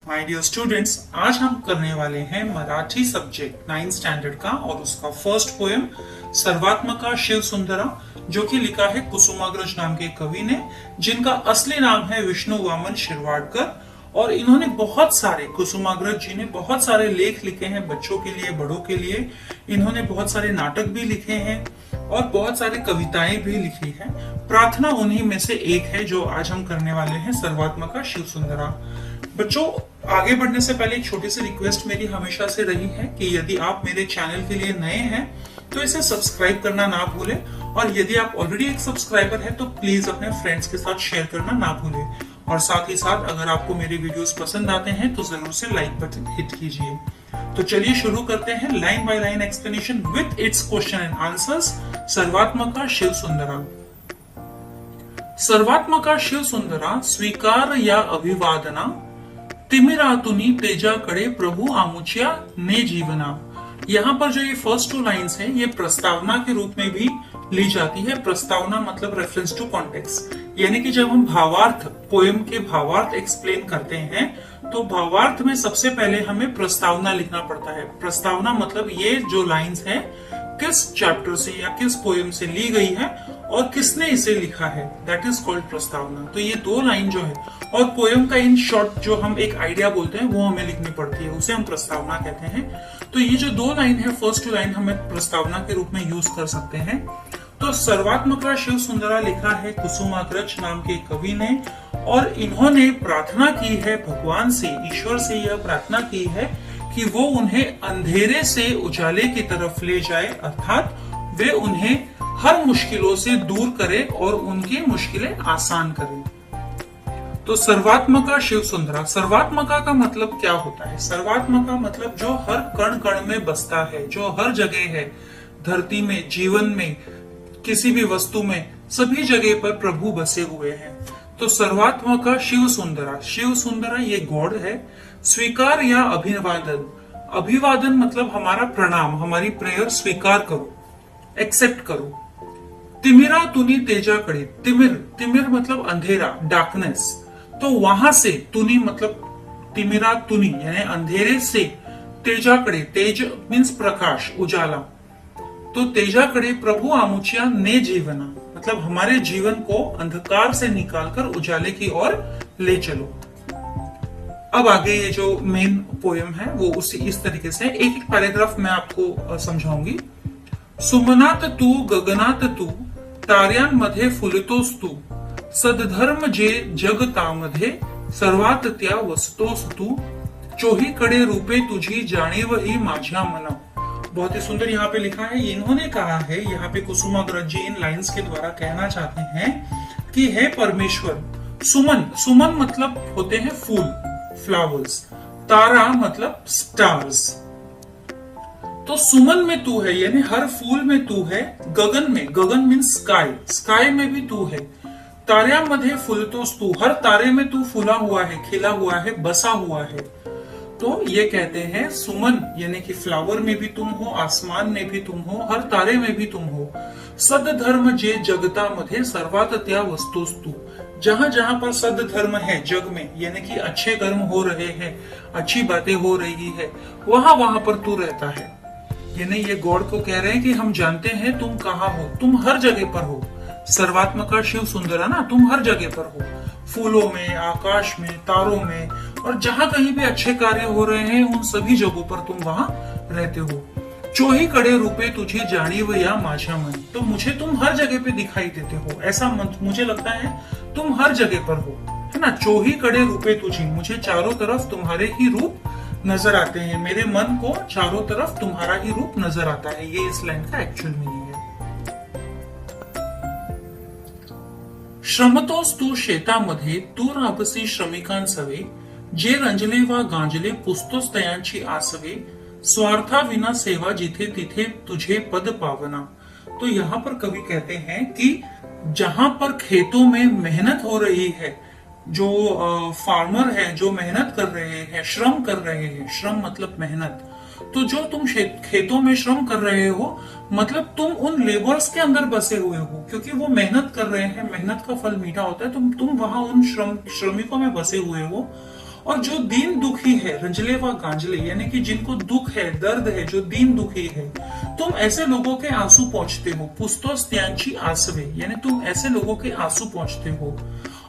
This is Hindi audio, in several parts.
माय डियर स्टूडेंट्स, आज हम करने वाले हैं मराठी सब्जेक्ट 9th स्टैंडर्ड का और उसका फर्स्ट पोएम सर्वात्मका शिव सुंदरा, जो कि लिखा है कुसुमाग्रज नाम के कवि ने, जिनका असली नाम है विष्णु वामन शिरवाडकर। और इन्होंने बहुत सारे, कुसुमाग्रज जी ने बहुत सारे लेख लिखे हैं बच्चों के लिए, बड़ों के लिए। इन्होंने बहुत सारे नाटक भी लिखे हैं और बहुत सारी कविताएं भी लिखी हैं। प्रार्थना उन्हीं में से एक है जो आज हम करने वाले हैं, सर्वात्मका शिव सुंदरा। बच्चों, आगे बढ़ने से पहले एक छोटी सी रिक्वेस्ट मेरी हमेशा से रही है कि यदि आप मेरे चैनल के लिए नए हैं तो इसे सब्सक्राइब करना ना भूलें, और यदि आप ऑलरेडी एक सब्सक्राइबर है तो प्लीज अपने फ्रेंड्स के साथ शेयर करना ना भूलें। और साथ ही साथ अगर आपको मेरे वीडियोस पसंद आते हैं तो जरूर से लाइक बटन हिट कीजिए। तो चलिए शुरू करते हैं line by line explanation with its question and answers. सर्वात्मका शिव सुंदरा। सर्वात्मका शिव सुंदरा स्वीकार या अभिवादना, तिमिरातुनी तेजाकडे प्रभु आमुच्या ने जीवना। यहाँ पर जो ये फर्स्ट टू लाइंस है, ये प्रस्तावना के रूप में भी ली जाती है। प्रस्तावना मतलब रेफरेंस टू कॉन्टेक्स्ट, यानी कि जब हम भावार्थ, पोएम के भावार्थ एक्सप्लेन करते हैं तो भावार्थ में सबसे पहले हमें प्रस्तावना लिखना पड़ता है। प्रस्तावना मतलब ये जो लाइंस है किस चैप्टर से या किस पोएम से ली गई है और किसने इसे लिखा है, दैट इज कॉल्ड प्रस्तावना। तो ये दो लाइन जो है, और पोएम का इन शॉर्ट जो हम एक आइडिया बोलते हैं वो हमें लिखनी पड़ती है, उसे हम प्रस्तावना कहते हैं। तो ये जो दो लाइन है, फर्स्ट टू लाइन हमें प्रस्तावना के रूप में यूज कर सकते हैं। तो सर्वात्मका शिव सुंदरा लिखा है कुसुमाग्रज नाम के कवि ने, और इन्होंने प्रार्थना की है भगवान से, ईश्वर से यह प्रार्थना की है कि वो उन्हें अंधेरे से उजाले की तरफ ले जाए, अर्थात वे उन्हें हर मुश्किलों से दूर करे और उनकी मुश्किलें आसान करे। तो सर्वात्मका शिव सुंदरा, सर्वात्मका का मतलब क्या होता है? सर्वात्मका मतलब जो हर कण कण में बसता है, जो हर जगह है, धरती में, जीवन में, किसी भी वस्तु में, सभी जगह पर प्रभु बसे हुए हैं। तो सर्वात्मका शिव सुंदरा, शिव सुंदरा ये गॉड है। स्वीकार या अभिवादन, अभिवादन मतलब हमारा प्रणाम, हमारी प्रेयर स्वीकार करो, एक्सेप्ट करो। तिमिरा तुनी तेजाकडे, तिमिर, तिमिर मतलब अंधेरा, डार्कनेस। तो वहां से, तुनी मतलब तिमिरा तुनी यानी अंधेरे से, तेजाकडे, तेज मीन्स प्रकाश, उजाला। तो तेजाकडे प्रभु आमुच्या ने जीवना मतलब हमारे जीवन को अंधकार से निकालकर उजाले की ओर ले चलो। अब आगे ये जो मेन पोएम है वो उसी इस तरीके से, एक एक पैराग्राफ मैं आपको समझाऊंगी। सुमनात तू गगनात तू, ताऱ्यांमध्ये फुलतोस तू, सद्धर्म जे जगतामध्ये सर्वात त्या वसतोस तू, चोहीकडे रूपे तुझी जाणीव ही माझ्या मना। बहुत ही सुंदर यहाँ पे लिखा है। इन्होंने कहा है, यहाँ पे कुसुमाग्रज जी इन लाइंस के द्वारा कहना चाहते हैं कि हे परमेश्वर, सुमन, सुमन मतलब होते हैं फूल, फ्लावर्स, तारा मतलब स्टार्स। तो सुमन में तू है यानी हर फूल में तू है, गगन में, गगन मीन्स स्काई, स्काई में भी तू है, ताऱ्यामध्ये फुलतोस तू, हर तारे में तू फूला हुआ है, खिला हुआ है, बसा हुआ है। तो ये कहते हैं सुमन यानी कि फ्लावर में भी तुम हो, आसमान में भी तुम हो, हर तारे में भी तुम हो। सद्धर्म जे जगतामध्ये सर्वात त्या वस्तुस तू, जहां जहां पर सद्धर्म है जग में, यानी कि अच्छे कर्म हो रहे हैं, अच्छी बातें हो रही है, वहां वहां पर तू रहता है। यानी ये गॉड को कह रहे हैं कि हम जानते हैं तुम कहाँ हो, तुम हर जगह पर हो। सर्वात्मका शिव सुंदरा ना, तुम हर जगह पर हो, फूलों में, आकाश में, तारों में, और जहां कहीं भी अच्छे कार्य हो रहे हैं उन सभी जगहों पर तुम वहां रहते हो। चोही कड़े रूपे तुझे जाणीव या माझ्या मन, तो मुझे तुम हर जगह पे दिखाई देते हो, ऐसा मुझे लगता है तुम हर जगह पर हो, है ना। चोही कड़े रूपे तुझी, मुझे चारों तरफ तुम्हारे ही रूप नजर आते हैं, मेरे मन को चारों तरफ तुम्हारा ही रूप नजर आता है। ये इस लाइन का एक्चुअल मीनिंग है। श्रमतोस तू शेतामध्ये, तू राबसी श्रमिकांसवे, जे रंजले वा गांजले पुसतोस तयांची आसवे, स्वार्था विना सेवा जिथे तिथे तुझे पद पावना। तो यहाँ पर कवि कहते हैं कि जहां पर खेतों में मेहनत हो रही है, जो फार्मर है, जो मेहनत कर रहे हैं, श्रम कर रहे हैं, श्रम मतलब मेहनत, तो जो तुम खेतों में श्रम कर रहे हो मतलब तुम उन लेबर्स के अंदर बसे हुए हो, क्योंकि वो मेहनत कर रहे हैं, मेहनत का फल मीठा होता है, तुम वहां उन श्रमिकों में बसे हुए हो। और जो दीन दुखी है, रंजले व गांजले, यानी कि जिनको दुख है, दर्द है, जो दीन दुखी है, तुम ऐसे लोगों के आंसू पहुंचते हो। पुस्तोस त्यांची आसवे, यानी तुम ऐसे लोगों के आंसू पहुंचते हो।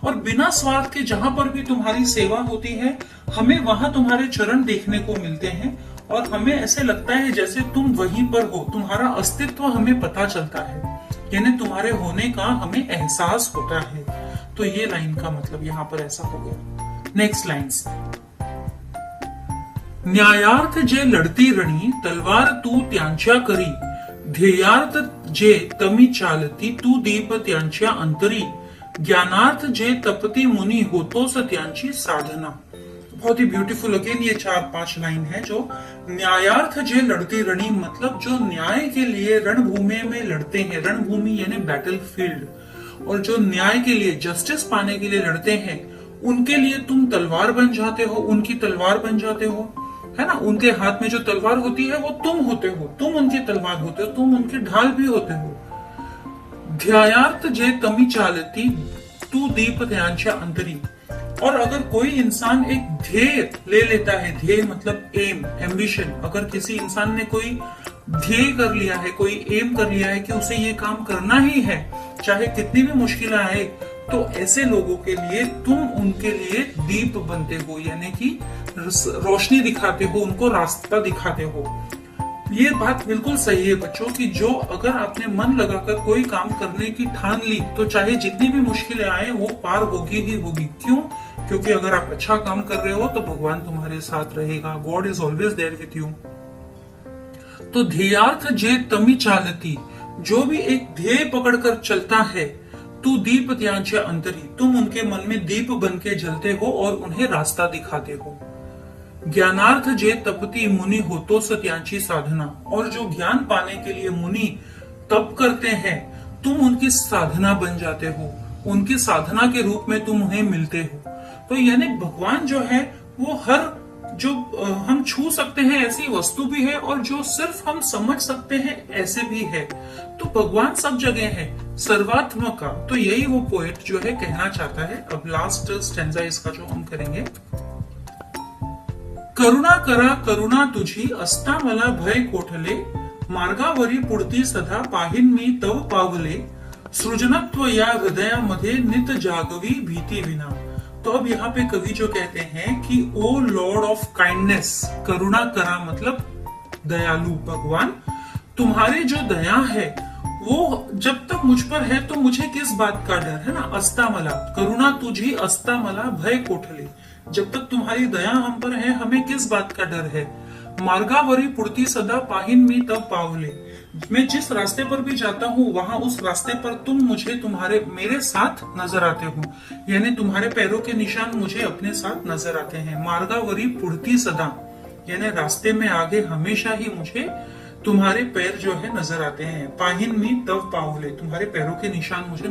और बिना स्वार्थ के जहां पर भी तुम्हारी सेवा होती है, हमें वहां तुम्हारे चरण देखने को मिलते हैं और हमें ऐसे लगता है जैसे तुम वहीं पर हो, तुम्हारा अस्तित्व हमें पता चलता है, यानी तुम्हारे होने का हमें एहसास होता है। तो ये लाइन का मतलब यहाँ पर ऐसा हो गया। नेक्स्ट लाइन्स, न्यायार्थ जे लढती रणी, तलवार तू त्यांच्या करी, ध्येयार्थ जे तमी चालती, तू दीप त्यांच्या अंतरी, ज्ञानार्थ जे तपती मुनी, होतोस त्यांची साधना। बहुत ही ब्यूटीफुल अगेन ये 4-5 लाइन है। जो न्यायार्थ जे लड़ती रणी, मतलब जो न्याय के लिए रणभूमि में लड़ते हैं, रणभूमि यानी बैटल फील्ड, और जो न्याय के लिए, जस्टिस पाने के लिए लड़ते हैं, उनके लिए तुम तलवार बन जाते हो, उनकी तलवार बन जाते हो, है ना। उनके हाथ में जो तलवार होती है वो तुम होते हो, तुम उनकी तलवार होते हो, तुम उनके ढाल भी होते हो। ध्येयार्थ जे तमी चालती, तू दीप त्यांच्या अंतरी। और अगर कोई इंसान एक ध्येय ले लेता है, ध्येय मतलब एम, एम्बिशन, अगर किसी इंसान ने कोई ध्येय कर लिया है, कोई एम कर लिया है कि उसे ये काम करना ही है, चाहे कितनी भी मुश्किल आए, तो ऐसे लोगों के लिए तुम उनके लिए दीप बनते हो, यानी कि रोशनी दिखाते हो, उनको रास्ता दिखाते हो। ये बात बिल्कुल सही है बच्चों कि जो अगर आपने मन लगाकर कोई काम करने की ठान ली, तो चाहे जितनी भी मुश्किलें आए वो पार होगी ही होगी। क्यों? क्योंकि अगर आप अच्छा काम कर रहे हो तो भगवान तुम्हारे साथ रहेगा। God is always there with you. तो ध्येयार्थ जे तमी चालती, जो भी एक ध्येय पकड़कर चलता है, तू दीप त्यांच्या अंतरी, तुम उनके मन में दीप बन के जलते हो और उन्हें रास्ता दिखाते हो। ज्ञानार्थ जे तपती मुनि, होतोस त्यांची साधना, और जो ज्ञान पाने के लिए मुनि तप करते हैं, तुम उनकी साधना बन जाते हो, उनकी साधना के रूप में तुम उन्हें मिलते हो। तो यानी भगवान जो है वो हर जो हम छू सकते हैं ऐसी वस्तु भी है, और जो सिर्फ हम समझ सकते हैं ऐसे भी है। तो भगवान सब जगह है, सर्वात्मक का। तो यही वो पोएट जो है कहना चाहता है। अब लास्ट स्टेंजा इसका जो हम करेंगे, करुणा करा करुणा तुझी, असता मला भय कोठले, मार्गावरी पुढती सदा, पाहिन मी तव पावले, सृजनत्व या हृदयामध्ये नित जागवी भीती विना। तो अब यहाँ पे कवि जो कहते हैं कि ओ लॉर्ड ऑफ काइंडनेस, करुणा करा मतलब दयालु भगवान, तुम्हारी जो दया है वो जब तक मुझ पर है तो मुझे किस बात का डर है ना। अस्ता मला, करुणा तुझी अस्ता मला भय कोठले, जब तक तुम्हारी दया हम पर है हमें किस बात का डर है। मार्गावरी पुढती सदा, पाहिन मी तब पावले, मैं जिस रास्ते पर भी जाता हूँ वहां उस रास्ते पर तुम मुझे तुम्हारे मेरे साथ नजर आते हो, यानी तुम्हारे पैरों के निशान मुझे अपने साथ नजर आते हैं। मार्गावरी पुढती सदा, यानी रास्ते में आगे हमेशा ही मुझे तुम्हारे पैर जो है नजर आते हैं। पाहिन मी तब पावले, तुम्हारे पैरों के निशान मुझे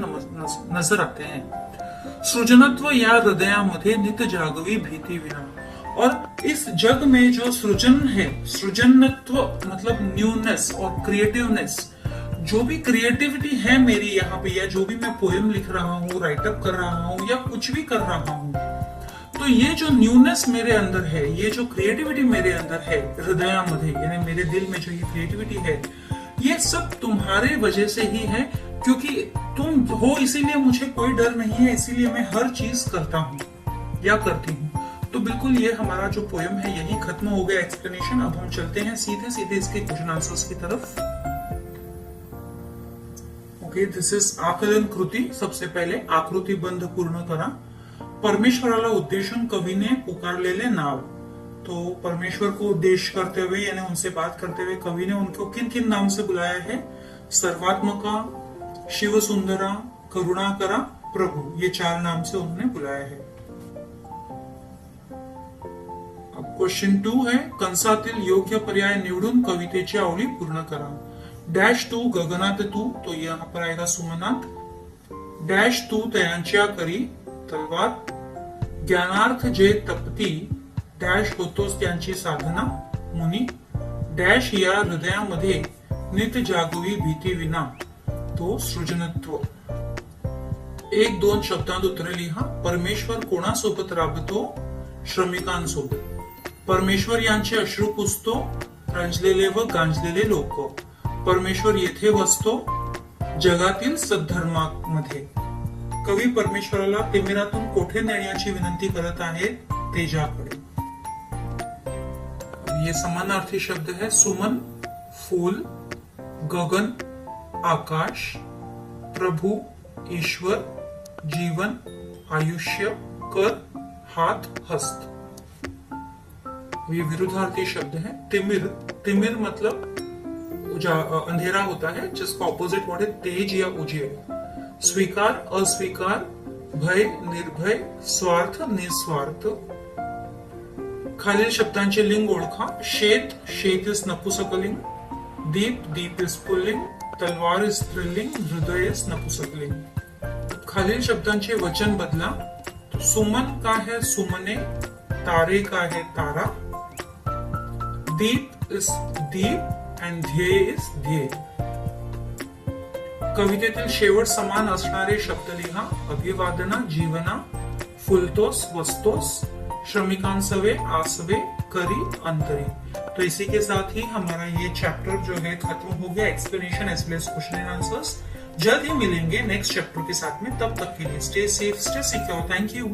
नजर आते हैं। सृजनत्व या हृदयामध्ये नित जागवी भीती विना, और इस जग में जो सृजन है, सृजनत्व मतलब न्यूनेस और क्रिएटिवनेस, जो भी क्रिएटिविटी है मेरी यहाँ पे, या जो भी मैं पोएम लिख रहा हूँ, राइटअप कर रहा हूँ, या कुछ भी कर रहा हूँ, तो ये जो न्यूनेस मेरे अंदर है, ये जो क्रिएटिविटी मेरे अंदर है हृदयामध्ये, यानी मेरे दिल में जो ये क्रिएटिविटी है, ये सब तुम्हारे वजह से ही है, क्योंकि तुम हो इसीलिए मुझे कोई डर नहीं है, इसीलिए मैं हर चीज करता हूँ या करती हूँ। तो बिल्कुल ये हमारा जो पोएम है यही खत्म हो गया एक्सप्लेनेशन। अब हम चलते हैं सीधे सीधे इसके क्वेश्चन आंसर्स की तरफ। ओके, दिस इज आकलन कृती। सबसे पहले आकृती बंध पूर्ण करा। परमेश्वराला उद्देशून कवीने पुकारलेले नाव। तो परमेश्वर को उद्देश्य करते हुए यानी उनसे बात करते हुए कवि ने उनको किन किन नाम से बुलाया है? सर्वात्मका, शिव सुंदरा, करुणाकरा, प्रभु, ये 4 नाम से उन्होंने बुलाया है। अब क्वेश्चन 2 है, कंसातील योग्य पर्याय निवडून कवितेची आवली पूर्ण करा। डैश तू गगनात तू, तो यहाँ पर आएगा सुमनाथ। डैश तू तयांच्या करी, तलवार। ज्ञानार्थ जे तपती, डैश होतोस त्यांची साधना, मुनी। डैश या हृदयामध्ये नित जागवी भीती विना, तो सृजनत्व। 1-2 शब्दांत उत्तरे लिहा। परमेश्वर कोणासोबत राबतो? श्रमिकांसोबत. परमेश्वर यांचे अश्रू पुसतो, रंजलेले व गांजलेले लोक. परमेश्वर येथे वसतो, जगातील सद्धर्मामध्ये. कवी परमेश्वराला तिमिरातून कोठे नेण्याची विनंती करत आहेत? तेजाकडे. ये समानार्थी शब्द है. सुमन फूल, गगन आकाश, प्रभु ईश्वर, जीवन आयुष्य, कर हाथ हस्त. ये विरुद्धार्थी शब्द है. तिमिर, तिमिर मतलब अंधेरा होता है जिसका ऑपोजिट वर्ड है तेज या उजेड़. स्वीकार अस्वीकार, भय निर्भय, स्वार्थ निस्वार्थ. खालील शब्दांचे लिंग ओळखा. शेत, शेत इज नपुसकलिंग. दीप, दीप इज पुल्लिंग. तलवार इज स्त्रीलिंग. हृदय इज नपुसकलिंग. खालील शब्दांचे वचन बदला. तो सुमन का है सुमने, तारे का है तारा. दीप इज दीप and ध्येय इज ध्येय. कवितेतील शेवट समान असणारे शब्द लिहा. अभिवादना, जीवना, फुलतोस, वस्तोस, श्रमिकांसवे, आसवे, करी, अंतरी. तो इसी के साथ ही हमारा ये चैप्टर जो है खत्म हो गया. Explanation as well as question and answers. जल्द ही मिलेंगे नेक्स्ट चैप्टर के साथ में. तब तक के लिए stay safe, stay secure. Thank you.